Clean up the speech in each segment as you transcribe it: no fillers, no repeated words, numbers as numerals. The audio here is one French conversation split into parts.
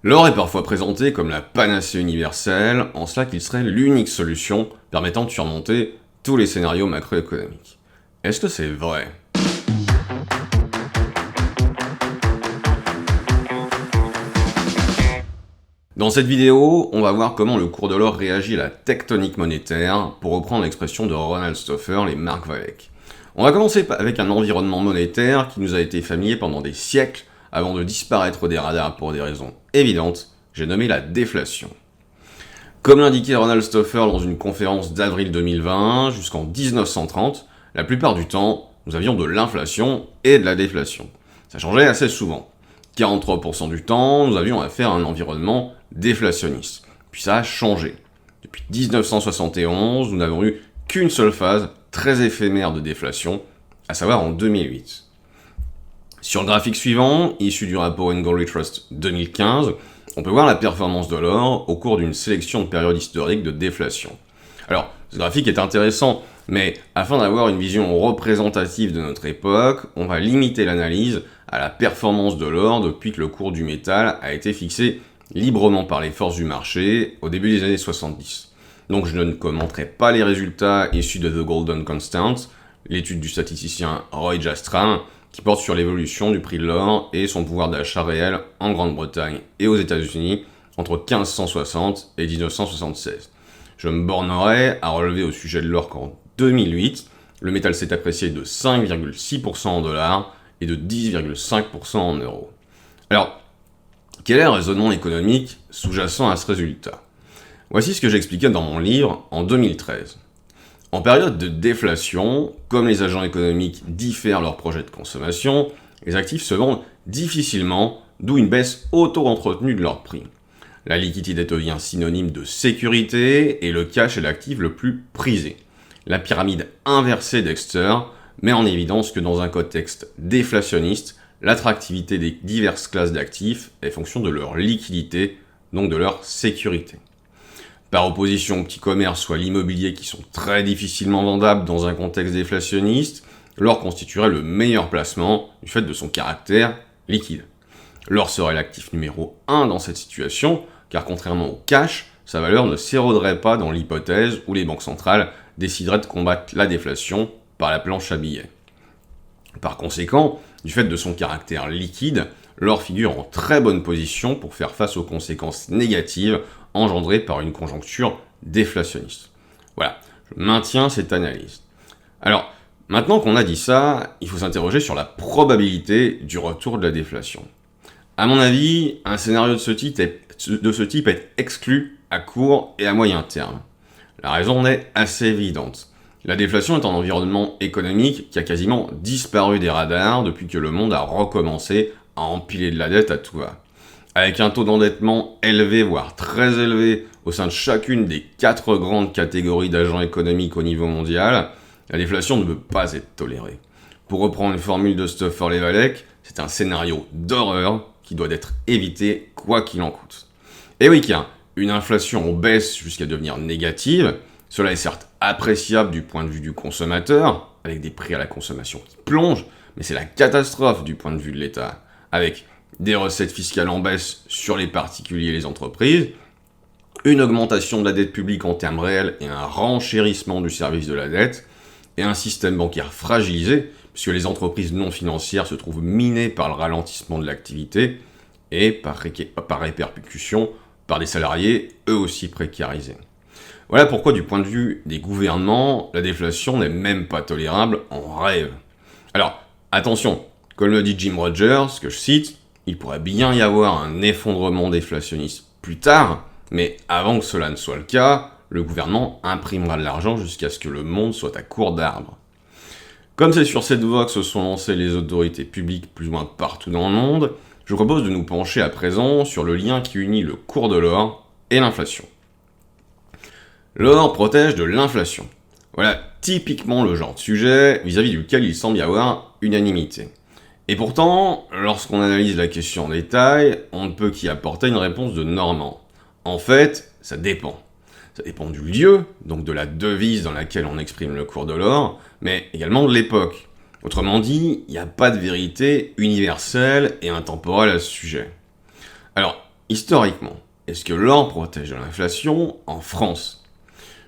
L'or est parfois présenté comme la panacée universelle, en cela qu'il serait l'unique solution permettant de surmonter tous les scénarios macroéconomiques. Est-ce que c'est vrai? Dans cette vidéo, on va voir comment le cours de l'or réagit à la tectonique monétaire, pour reprendre l'expression de Ronald Stoffer et Mark Walek. On va commencer avec un environnement monétaire qui nous a été familier pendant des siècles avant de disparaître des radars pour des raisons évidentes, j'ai nommé la déflation. Comme l'indiquait Ronald Stoffer dans une conférence d'avril 2020, jusqu'en 1930, la plupart du temps, nous avions de l'inflation et de la déflation. Ça changeait assez souvent. 43% du temps, nous avions affaire à un environnement déflationniste. Puis ça a changé. Depuis 1971, nous n'avons eu qu'une seule phase très éphémère de déflation, à savoir en 2008. Sur le graphique suivant, issu du rapport Goldman Trust 2015, on peut voir la performance de l'or au cours d'une sélection de périodes historiques de déflation. Alors, ce graphique est intéressant, mais afin d'avoir une vision représentative de notre époque, on va limiter l'analyse à la performance de l'or depuis que le cours du métal a été fixé librement par les forces du marché au début des années 70. Donc je ne commenterai pas les résultats issus de The Golden Constant, l'étude du statisticien Roy Jastram, qui porte sur l'évolution du prix de l'or et son pouvoir d'achat réel en Grande-Bretagne et aux États-Unis entre 1560 et 1976. Je me bornerai à relever au sujet de l'or qu'en 2008, le métal s'est apprécié de 5,6% en dollars et de 10,5% en euros. Alors, quel est le raisonnement économique sous-jacent à ce résultat? Voici ce que j'expliquais dans mon livre en 2013. En période de déflation, comme les agents économiques diffèrent leurs projets de consommation, les actifs se vendent difficilement, d'où une baisse auto-entretenue de leur prix. La liquidité devient synonyme de sécurité et le cash est l'actif le plus prisé. La pyramide inversée d'Exter met en évidence que dans un contexte déflationniste, l'attractivité des diverses classes d'actifs est fonction de leur liquidité, donc de leur sécurité. Par opposition au petit commerce ou à l'immobilier qui sont très difficilement vendables dans un contexte déflationniste, l'or constituerait le meilleur placement du fait de son caractère liquide. L'or serait l'actif numéro 1 dans cette situation, car contrairement au cash, sa valeur ne s'éroderait pas dans l'hypothèse où les banques centrales décideraient de combattre la déflation par la planche à billets. Par conséquent, du fait de son caractère liquide, l'or figure en très bonne position pour faire face aux conséquences négatives engendrées par une conjoncture déflationniste. Voilà, je maintiens cette analyse. Alors, maintenant qu'on a dit ça, il faut s'interroger sur la probabilité du retour de la déflation. À mon avis, un scénario de ce type est exclu à court et à moyen terme. La raison est assez évidente. La déflation est un environnement économique qui a quasiment disparu des radars depuis que le monde a recommencé à empiler de la dette à tout va. Avec un taux d'endettement élevé, voire très élevé, au sein de chacune des 4 grandes catégories d'agents économiques au niveau mondial, la déflation ne peut pas être tolérée. Pour reprendre une formule de Stoffer et Walek, c'est un scénario d'horreur qui doit être évité quoi qu'il en coûte. Et oui, car une inflation en baisse jusqu'à devenir négative, cela est certes appréciable du point de vue du consommateur, avec des prix à la consommation qui plongent, mais c'est la catastrophe du point de vue de l'État, avec des recettes fiscales en baisse sur les particuliers et les entreprises, une augmentation de la dette publique en termes réels et un renchérissement du service de la dette, et un système bancaire fragilisé, puisque les entreprises non financières se trouvent minées par le ralentissement de l'activité et par répercussion par des salariés eux aussi précarisés. Voilà pourquoi du point de vue des gouvernements, la déflation n'est même pas tolérable en rêve. Alors, attention, comme le dit Jim Rogers, que je cite, il pourrait bien y avoir un effondrement déflationniste plus tard, mais avant que cela ne soit le cas, le gouvernement imprimera de l'argent jusqu'à ce que le monde soit à court d'arbres. Comme c'est sur cette voie que se sont lancées les autorités publiques plus ou moins partout dans le monde, je vous propose de nous pencher à présent sur le lien qui unit le cours de l'or et l'inflation. L'or protège de l'inflation. Voilà typiquement le genre de sujet vis-à-vis duquel il semble y avoir unanimité. Et pourtant, lorsqu'on analyse la question en détail, on ne peut qu'y apporter une réponse de Normand. En fait, ça dépend. Ça dépend du lieu, donc de la devise dans laquelle on exprime le cours de l'or, mais également de l'époque. Autrement dit, il n'y a pas de vérité universelle et intemporelle à ce sujet. Alors, Historiquement, est-ce que l'or protège de l'inflation en France?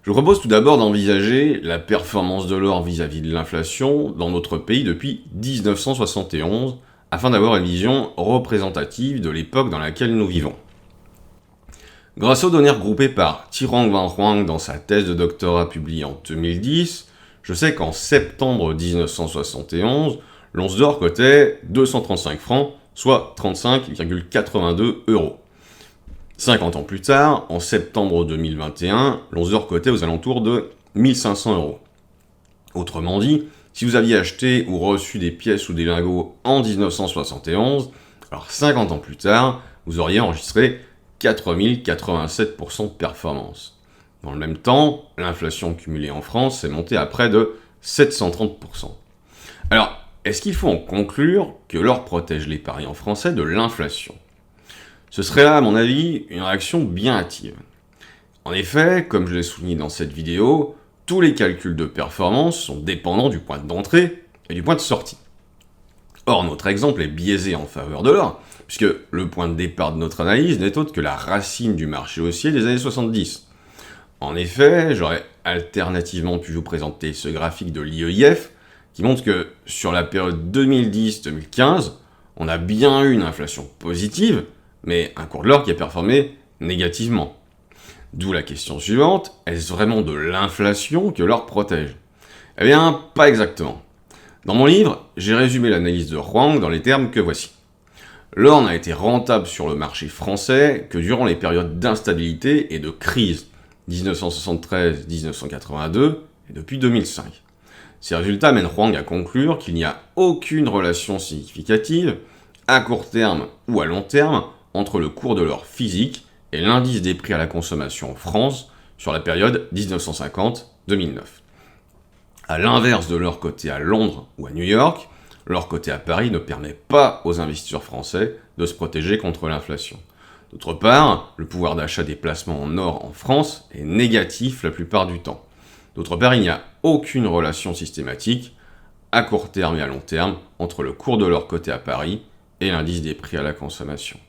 Je vous propose tout d'abord d'envisager la performance de l'or vis-à-vis de l'inflation dans notre pays depuis 1971, afin d'avoir une vision représentative de l'époque dans laquelle nous vivons. Grâce aux données regroupées par Tirang Van Huang dans sa thèse de doctorat publiée en 2010, je sais qu'en septembre 1971, l'once d'or cotait 235 francs, soit 35,82 euros. 50 ans plus tard, en septembre 2021, l'once d'or cotait aux alentours de 1500 euros. Autrement dit, si vous aviez acheté ou reçu des pièces ou des lingots en 1971, alors 50 ans plus tard, vous auriez enregistré 4087% de performance. Dans le même temps, l'inflation cumulée en France est montée à près de 730%. Alors, est-ce qu'il faut en conclure que l'or protège l'épargnant français de l'inflation? Ce serait là, à mon avis, une réaction bien hâtive. En effet, comme je l'ai souligné dans cette vidéo, tous les calculs de performance sont dépendants du point d'entrée et du point de sortie. Or, notre exemple est biaisé en faveur de l'or, puisque le point de départ de notre analyse n'est autre que la racine du marché haussier des années 70. En effet, j'aurais alternativement pu vous présenter ce graphique de l'IEIF, qui montre que sur la période 2010-2015, on a bien eu une inflation positive, mais un cours de l'or qui a performé négativement. D'où la question suivante, est-ce vraiment de l'inflation que l'or protège? Eh bien, pas exactement. Dans mon livre, j'ai résumé l'analyse de Huang dans les termes que voici. L'or n'a été rentable sur le marché français que durant les périodes d'instabilité et de crise, 1973-1982 et depuis 2005. Ces résultats mènent Huang à conclure qu'il n'y a aucune relation significative, à court terme ou à long terme, entre le cours de l'or physique et l'indice des prix à la consommation en France sur la période 1950-2009. A l'inverse de l'or coté à Londres ou à New York, l'or coté à Paris ne permet pas aux investisseurs français de se protéger contre l'inflation. D'autre part, le pouvoir d'achat des placements en or en France est négatif la plupart du temps. D'autre part, il n'y a aucune relation systématique, à court terme et à long terme, entre le cours de l'or coté à Paris et l'indice des prix à la consommation.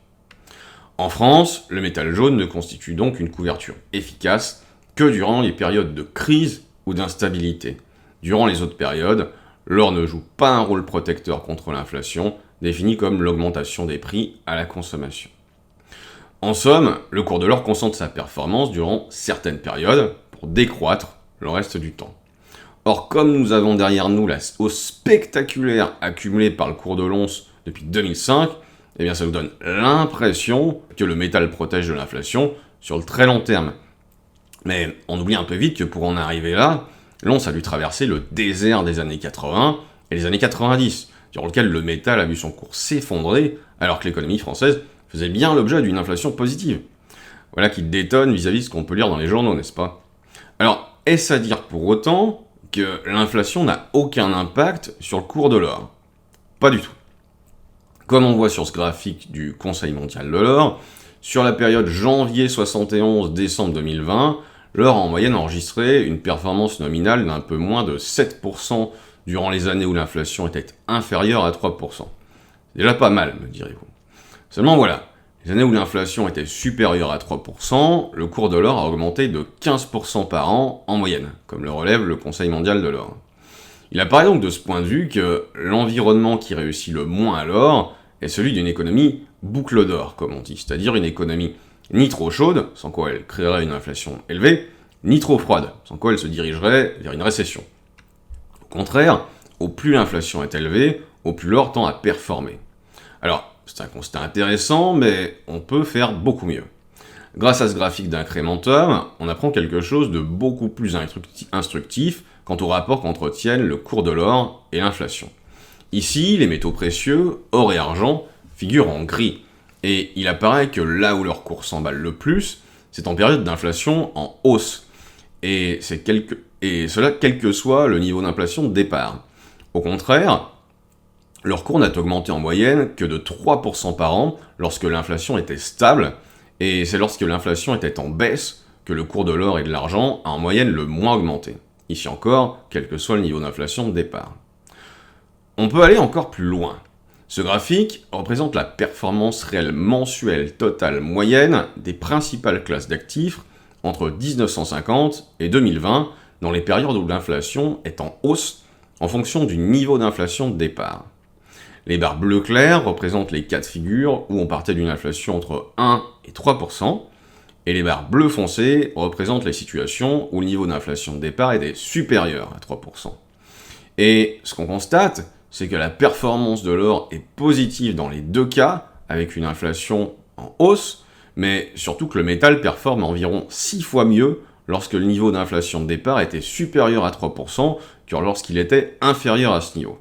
En France, le métal jaune ne constitue donc une couverture efficace que durant les périodes de crise ou d'instabilité. Durant les autres périodes, l'or ne joue pas un rôle protecteur contre l'inflation, défini comme l'augmentation des prix à la consommation. En somme, le cours de l'or concentre sa performance durant certaines périodes pour décroître le reste du temps. Or, comme nous avons derrière nous la hausse spectaculaire accumulée par le cours de l'once depuis 2005, eh bien ça nous donne l'impression que le métal protège de l'inflation sur le très long terme. Mais on oublie un peu vite que pour en arriver là, l'once a dû traverser le désert des années 80 et les années 90, durant lequel le métal a vu son cours s'effondrer alors que l'économie française faisait bien l'objet d'une inflation positive. Voilà qui détonne vis-à-vis de ce qu'on peut lire dans les journaux, n'est-ce pas? Alors, est-ce à dire pour autant que l'inflation n'a aucun impact sur le cours de l'or? Pas du tout. Comme on voit sur ce graphique du Conseil mondial de l'or, sur la période janvier 71-décembre 2020, l'or a en moyenne enregistré une performance nominale d'un peu moins de 7% durant les années où l'inflation était inférieure à 3%. C'est déjà pas mal, me direz-vous. Seulement voilà, les années où l'inflation était supérieure à 3%, le cours de l'or a augmenté de 15% par an en moyenne, comme le relève le Conseil mondial de l'or. Il apparaît donc de ce point de vue que l'environnement qui réussit le moins à l'or est celui d'une économie boucle d'or, comme on dit, c'est-à-dire une économie ni trop chaude, sans quoi elle créerait une inflation élevée, ni trop froide, sans quoi elle se dirigerait vers une récession. Au contraire, au plus l'inflation est élevée, au plus l'or tend à performer. Alors, c'est un constat intéressant, mais on peut faire beaucoup mieux. Grâce à ce graphique d'incrémentum, on apprend quelque chose de beaucoup plus instructif quant au rapport qu'entretiennent le cours de l'or et l'inflation. Ici, les métaux précieux, or et argent, figurent en gris, et il apparaît que là où leur cours s'emballe le plus, c'est en période d'inflation en hausse, et cela quel que soit le niveau d'inflation de départ. Au contraire, leur cours n'a augmenté en moyenne que de 3% par an lorsque l'inflation était stable, et c'est lorsque l'inflation était en baisse que le cours de l'or et de l'argent a en moyenne le moins augmenté. Ici encore, quel que soit le niveau d'inflation de départ. On peut aller encore plus loin. Ce graphique représente la performance réelle mensuelle totale moyenne des principales classes d'actifs entre 1950 et 2020, dans les périodes où l'inflation est en hausse en fonction du niveau d'inflation de départ. Les barres bleu clair représentent les cas de figure où on partait d'une inflation entre 1 et 3%, et les barres bleu foncé représentent les situations où le niveau d'inflation de départ était supérieur à 3%. Et ce qu'on constate, c'est que la performance de l'or est positive dans les deux cas, avec une inflation en hausse, mais surtout que le métal performe environ 6 fois mieux lorsque le niveau d'inflation de départ était supérieur à 3% que lorsqu'il était inférieur à ce niveau.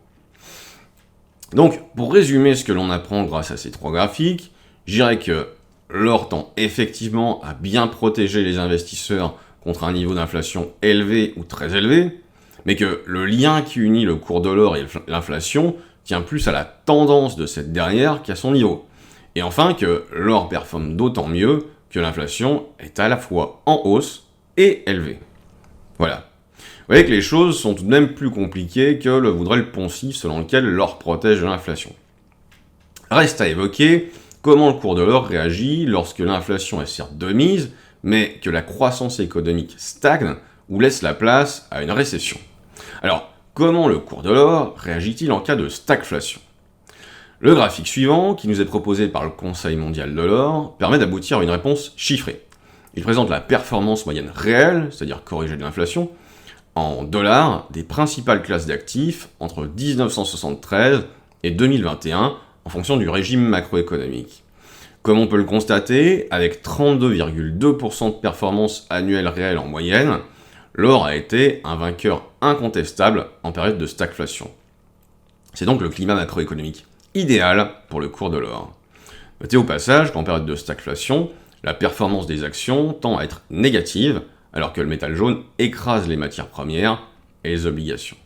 Donc, pour résumer ce que l'on apprend grâce à ces trois graphiques, je dirais que l'or tend effectivement à bien protéger les investisseurs contre un niveau d'inflation élevé ou très élevé, mais que le lien qui unit le cours de l'or et l'inflation tient plus à la tendance de cette dernière qu'à son niveau. Et enfin que l'or performe d'autant mieux que l'inflation est à la fois en hausse et élevée. Voilà. Vous voyez que les choses sont tout de même plus compliquées que le voudrait le poncif selon lequel l'or protège de l'inflation. Reste à évoquer comment le cours de l'or réagit lorsque l'inflation est certes de mise, mais que la croissance économique stagne ou laisse la place à une récession. Alors, comment le cours de l'or réagit-il en cas de stagflation ? Le graphique suivant, qui nous est proposé par le Conseil mondial de l'or, permet d'aboutir à une réponse chiffrée. Il présente la performance moyenne réelle, c'est-à-dire corrigée de l'inflation, en dollars des principales classes d'actifs entre 1973 et 2021 en fonction du régime macroéconomique. Comme on peut le constater, avec 32,2% de performance annuelle réelle en moyenne, l'or a été un vainqueur incontestable en période de stagflation. C'est donc le climat macroéconomique idéal pour le cours de l'or. Notez au passage qu'en période de stagflation, la performance des actions tend à être négative, alors que le métal jaune écrase les matières premières et les obligations.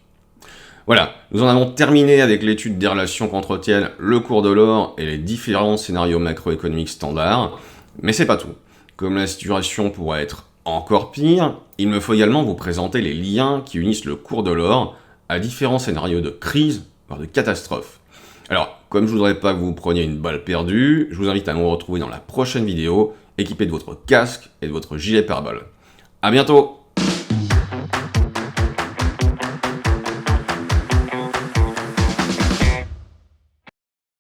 Voilà, nous en avons terminé avec l'étude des relations qu'entretiennent le cours de l'or et les différents scénarios macroéconomiques standards, mais c'est pas tout. Comme la situation pourrait être encore pire, il me faut également vous présenter les liens qui unissent le cours de l'or à différents scénarios de crise, voire de catastrophe. Alors, comme je voudrais pas que vous preniez une balle perdue, je vous invite à nous retrouver dans la prochaine vidéo, équipé de votre casque et de votre gilet pare-balles. À bientôt!